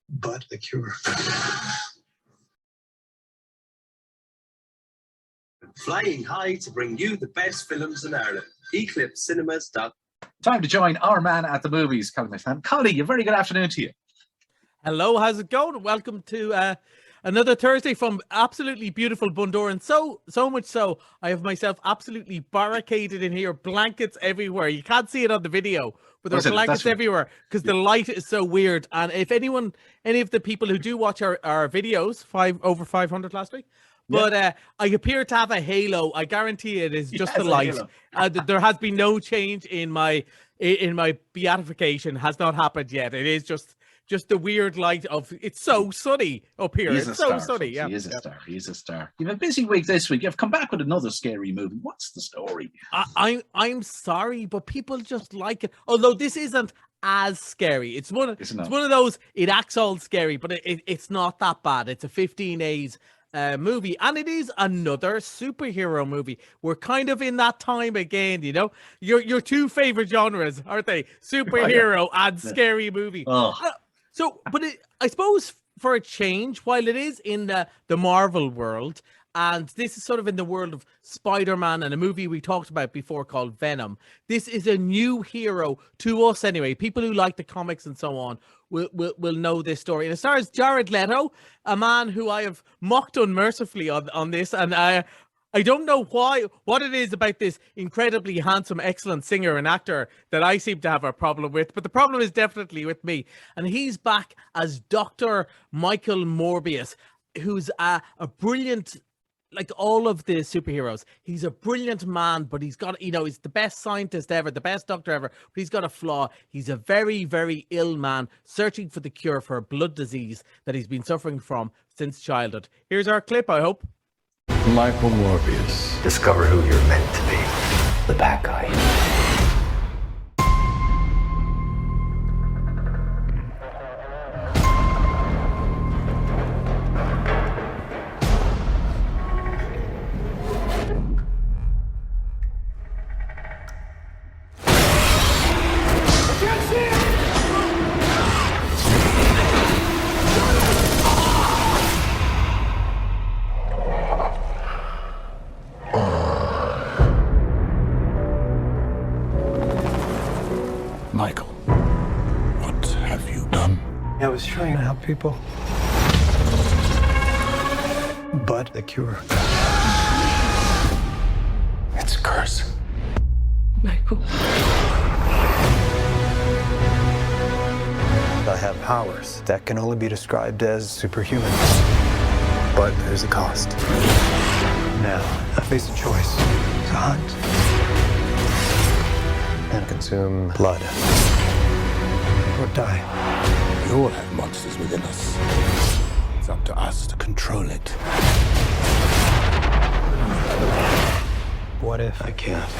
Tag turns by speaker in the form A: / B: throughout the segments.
A: but the cure.
B: Flying high to bring you the best films in Ireland. Eclipse Cinemas.
C: Time to join our man at the movies, Colin McMahon. Colin, a very good afternoon to you.
D: Hello, how's it going? Welcome to another Thursday from absolutely beautiful Bundoran. So much so, I have myself absolutely barricaded in here, blankets everywhere. You can't see it on the video, but there are blankets everywhere because the light is so weird. And if any of the people who do watch our videos, over 500 last week, but I appear to have a halo. I guarantee it is just the light. There has been no change in my beatification. Has not happened yet. It is just the weird light of it's so sunny up here. It's so sunny. Yeah,
C: he is a star. He's a star. You've a busy week this week. You've come back with another scary movie. What's the story?
D: I'm sorry, but people just like it. Although this isn't as scary. It's one of those. It acts all scary, but it's not that bad. It's a 15 A's movie, and it is another superhero movie. We're kind of in that time again, you know. Your two favorite genres, aren't they? Superhero and scary movie. I suppose for a change, while it is in the Marvel world, and this is sort of in the world of Spider-Man and a movie we talked about before called Venom, this is a new hero to us anyway. People who like the comics and so on will know this story. And it stars Jared Leto, a man who I have mocked unmercifully on this, and I don't know what it is about this incredibly handsome, excellent singer and actor that I seem to have a problem with, but the problem is definitely with me. And he's back as Dr. Michael Morbius, who's a brilliant, like all of the superheroes, he's a brilliant man, but he's got, he's the best scientist ever, the best doctor ever, but he's got a flaw. He's a very, very ill man searching for the cure for a blood disease that he's been suffering from since childhood. Here's our clip, I hope.
E: Michael Morbius.
F: Discover who you're meant to be. The bad guy.
E: Michael, what have you done?
A: I was trying to help people, but the cure.
E: It's a curse.
G: Michael.
A: I have powers that can only be described as superhuman, but there's a cost. Now, I face a choice: to hunt and consume blood, or die.
E: We all have monsters within us. It's up to us to control it.
A: What if I can't?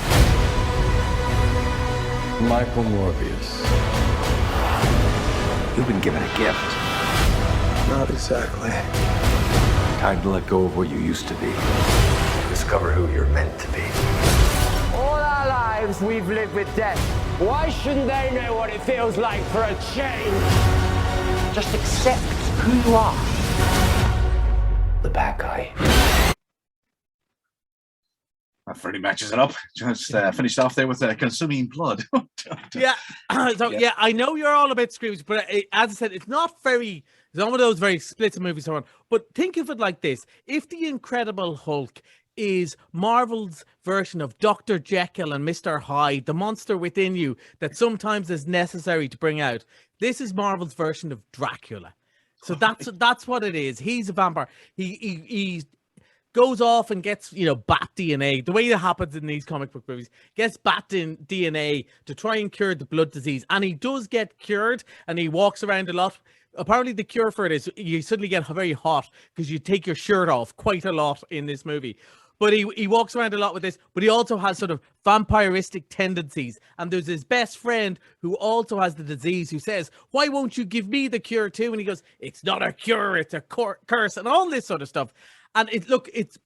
E: Michael Morbius.
F: You've been given a gift.
A: Not exactly.
F: Time to let go of what you used to be. Discover who you're meant to be.
H: All our lives we've lived with death. Why shouldn't they know what it feels like for a change? Just accept who you are.
F: The bad guy.
C: That fairly matches it up. Just finished off there with consuming blood.
D: Yeah. I know you're all about Scrooge, but as I said, it's not very. It's not one of those very splits of movies. So on. But think of it like this: if the Incredible Hulk is Marvel's version of Dr. Jekyll and Mr. Hyde, the monster within you that sometimes is necessary to bring out, this is Marvel's version of Dracula. So that's what it is. He's a vampire. He goes off and gets, bat DNA. The way that happens in these comic book movies, gets bat DNA to try and cure the blood disease. And he does get cured, and he walks around a lot. Apparently the cure for it is you suddenly get very hot because you take your shirt off quite a lot in this movie. But he walks around a lot with this, but he also has sort of vampiristic tendencies. And there's his best friend who also has the disease who says, why won't you give me the cure too? And he goes, it's not a cure, it's a curse, and all this sort of stuff. And it's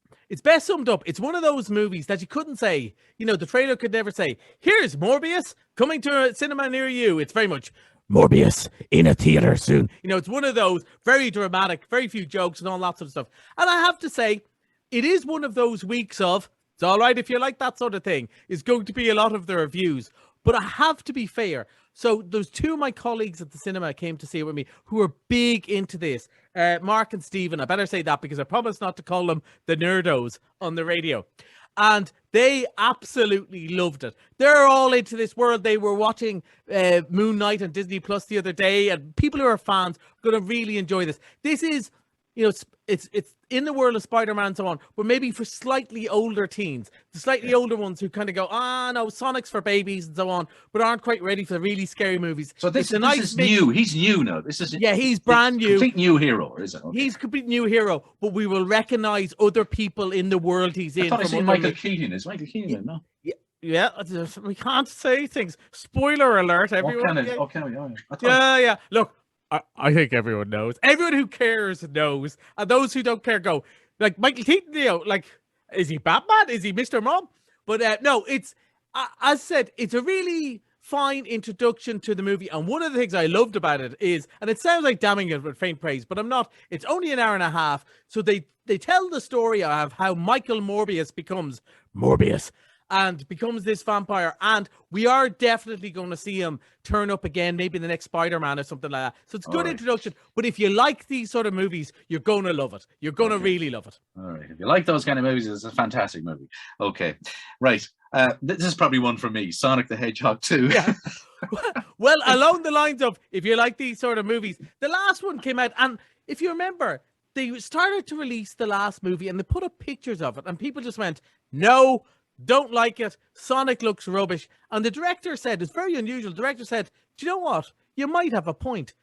D: best summed up. It's one of those movies that you couldn't say, the trailer could never say, here's Morbius coming to a cinema near you. It's very much Morbius in a theater soon. You know, it's one of those very dramatic, very few jokes and all that sort of stuff. And I have to say, it is one of those weeks of, it's all right if you like that sort of thing, is going to be a lot of the reviews. But I have to be fair. So there's two of my colleagues at the cinema came to see it with me who are big into this. Mark and Stephen. I better say that because I promised not to call them the nerdos on the radio. And they absolutely loved it. They're all into this world. They were watching Moon Knight on Disney Plus the other day, and people who are fans are going to really enjoy this. This is, you know, it's in the world of Spider-Man and so on, but maybe for slightly older teens, the slightly older ones who kind of go, no, Sonic's for babies and so on, but aren't quite ready for the really scary movies.
C: So this is new. He's new now.
D: He's brand new.
C: Complete new hero, is it? Okay.
D: He's a complete new hero, but we will recognize other people in the world he's in.
C: I thought I seen Michael Keaton. Is Michael Keaton no?
D: Yeah, we can't say things. Spoiler alert, everyone. Yeah. Look, I think everyone knows. Everyone who cares knows. And those who don't care go, like, Michael Keaton, you know, like, is he Batman? Is he Mr. Mom? But no, it's, as I said, it's a really fine introduction to the movie. And one of the things I loved about it is, and it sounds like damning it with faint praise, but I'm not, it's only an hour and a half. So they tell the story of how Michael Morbius becomes Morbius and becomes this vampire, and we are definitely going to see him turn up again, maybe in the next Spider-Man or something like that. So it's a good introduction, but if you like these sort of movies, you're going to love it. You're going to really love it.
C: All right. If you like those kind of movies, it's a fantastic movie. Okay. Right. This is probably one for me, Sonic the Hedgehog 2.
D: Yeah. Well, along the lines of, if you like these sort of movies, the last one came out, and if you remember, they started to release the last movie, and they put up pictures of it, and people just went, no, don't like it. Sonic looks rubbish. And the director said, it's very unusual. The director said, do you know what? You might have a point.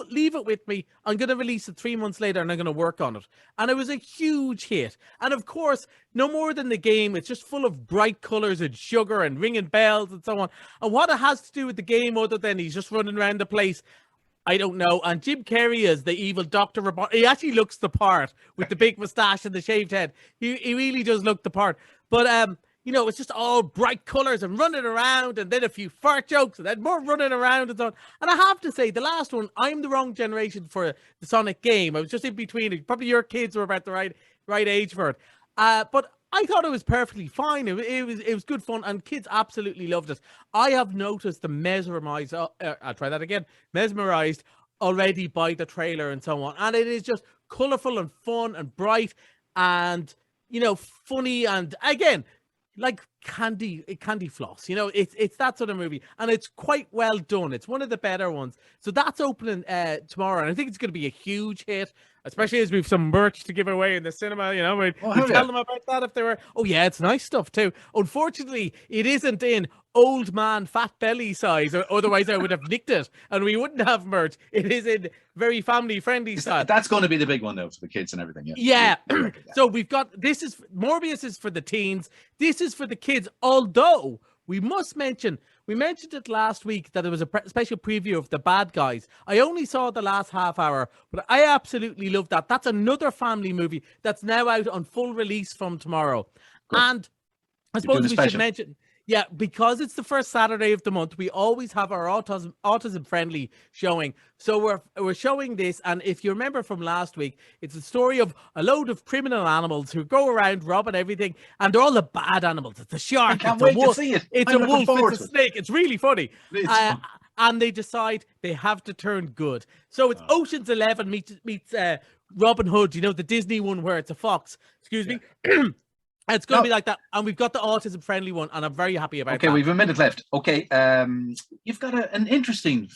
D: Leave it with me. I'm going to release it 3 months later and I'm going to work on it. And it was a huge hit. And of course, no more than the game. It's just full of bright colors and sugar and ringing bells and so on. And what it has to do with the game other than he's just running around the place, I don't know. And Jim Carrey is the evil Dr. Robot. He actually looks the part with the big mustache and the shaved head. He really does look the part. But, you know, it's just all bright colors and running around and then a few fart jokes and then more running around and so on. And I have to say, the last one, I'm the wrong generation for the Sonic game. I was just in between. Probably your kids were about the right age for it. But I thought it was perfectly fine. It was good fun and kids absolutely loved it. I have noticed the mesmerized, I'll try that again, mesmerized already by the trailer and so on. And it is just colorful and fun and bright and, you know, funny. And again, like candy floss, you know, it's that sort of movie, and it's quite well done. It's one of the better ones. So that's opening tomorrow, and I think it's going to be a huge hit, especially as we've some merch to give away in the cinema. You know, we tell them about that if they were. Oh yeah, it's nice stuff too. Unfortunately, it isn't in old man fat belly size, or otherwise I would have nicked it and we wouldn't have merch. It is in very family friendly size.
C: That's going to be the big one though for the kids and everything.
D: Yeah. So we've got, Morbius is for the teens, this is for the kids, although we mentioned it last week that there was a special preview of The Bad Guys. I only saw the last half hour, but I absolutely love that. That's another family movie that's now out on full release from tomorrow. Good. And I suppose we should mention, yeah, because it's the first Saturday of the month, we always have our autism friendly showing. So we're showing this, and if you remember from last week, it's a story of a load of criminal animals who go around robbing everything, and they're all the bad animals. It's a shark,
C: it's a wolf,
D: it's a wolf, it's a snake. It's really funny. And they decide they have to turn good. So it's Ocean's 11 meets Robin Hood, you know, the Disney one where it's a fox. Excuse me. It's going to be like that, and we've got the autism-friendly one, and I'm very happy about that.
C: Okay, we've a minute left. Okay, you've got an interesting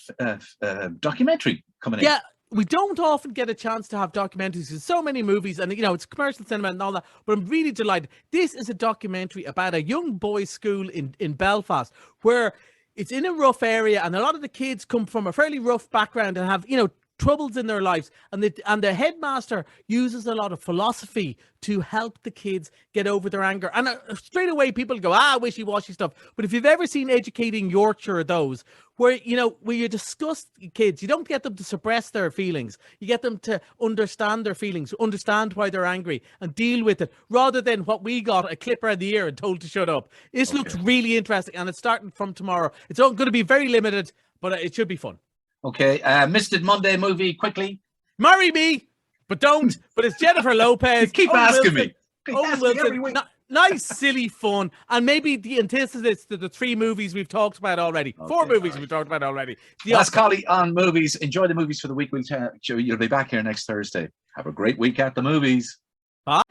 C: documentary coming in.
D: Yeah, we don't often get a chance to have documentaries. There's so many movies, and, you know, it's commercial cinema and all that, but I'm really delighted. This is a documentary about a young boys' school in Belfast, where it's in a rough area, and a lot of the kids come from a fairly rough background and have, you know, troubles in their lives, and the headmaster uses a lot of philosophy to help the kids get over their anger. And straight away people go, wishy-washy stuff. But if you've ever seen Educating Yorkshire or those, where, you know, where you discuss kids, you don't get them to suppress their feelings. You get them to understand their feelings, understand why they're angry, and deal with it, rather than what we got, a clipper in the ear and told to shut up. This looks really interesting, and it's starting from tomorrow. It's all going to be very limited, but it should be fun.
C: Okay, Misted Monday movie, quickly.
D: Marry me, but don't. But it's Jennifer Lopez.
C: You keep
D: Owen
C: asking
D: Wilson.
C: me. Keep
D: Owen
C: asking every
D: Wilson.
C: week.
D: Nice, silly fun, and maybe the antithesis to the 3 movies we've talked about already. 4 movies we've talked about already.
C: That's Collie on movies. Enjoy the movies for the week. You'll be back here next Thursday. Have a great week at the movies.
D: Bye.